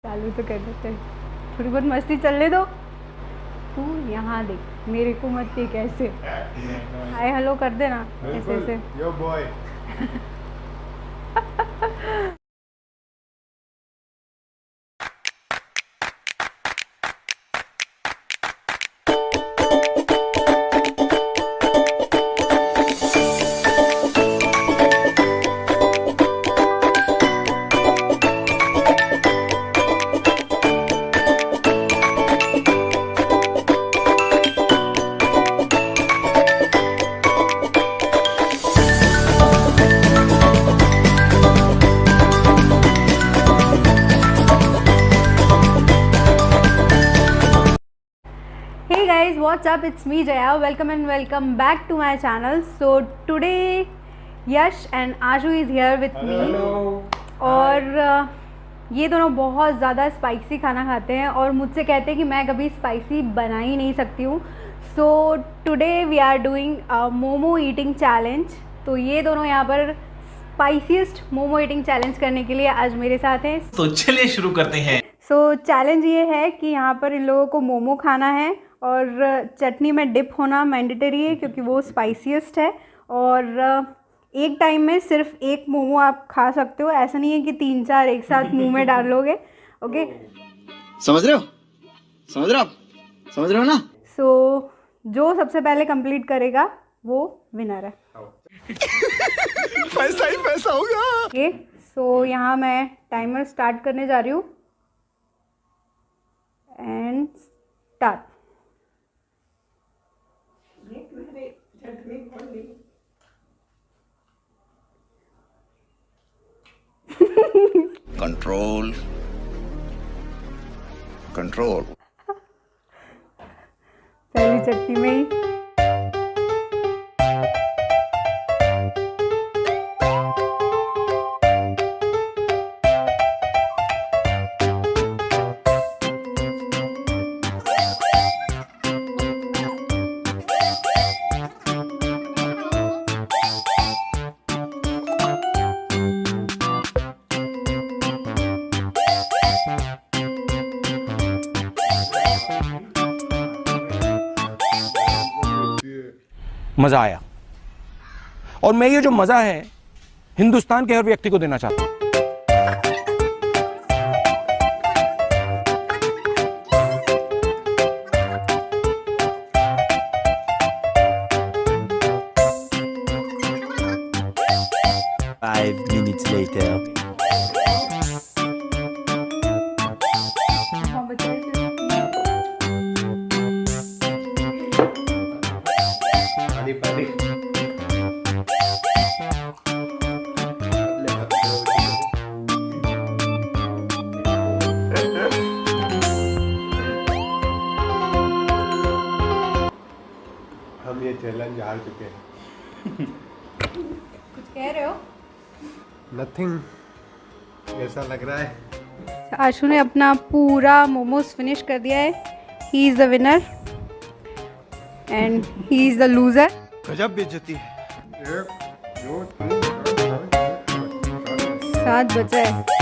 चालू तो कर देते हैं, थोड़ी बहुत मस्ती चलने दो। तू यहाँ देख, मेरे को मत देख ऐसे, हाय हेलो कर देना ऐसे ऐसे। Yo boy. Hey guys, what's up? It's me Jaya. Welcome and welcome back to my channel. So today Yash and Ashu is here with me. और ये दोनों बहुत ज़्यादा स्पाइसी खाना खाते हैं और मुझसे कहते हैं कि मैं कभी स्पाइसी बना ही नहीं सकती हूँ। So today we are doing momo eating challenge. तो ये दोनों यहाँ पर स्पाइसीएस्ट मोमो ईटिंग चैलेंज करने के लिए आज मेरे साथ हैं। तो चलिए शुरू करते हैं। सो चैलेंज ये है कि यहाँ पर इन लोगों को मोमो खाना है और चटनी में डिप होना मैंडेटरी है क्योंकि वो स्पाइसीएस्ट है। और एक टाइम में सिर्फ एक मोमो आप खा सकते हो, ऐसा नहीं है कि 3-4 एक साथ मुंह में डाल लोगे। ओके, समझ रहे हो? समझ रहे हो आप? समझ रहे हो ना? सो जो सबसे पहले कंप्लीट करेगा वो विनर है। पैसा ही पैसा होगा। ओके, सो यहाँ मैं टाइमर स्टार्ट करने जा रही हूँ एंड स्टार्ट। Control control. पहली चटनी में ही मजा आया और मैं ये जो मजा है हिंदुस्तान के हर व्यक्ति को देना चाहता हूं। Five minutes later. हम ये चैलेंज हार चुके हैं। कुछ कह रहे हो? नथिंग, ऐसा लग रहा है। आशु ने अपना पूरा मोमोज फिनिश कर दिया है। He is the winner and he is the loser. गजब बेइज्जती है। 7 बचा है।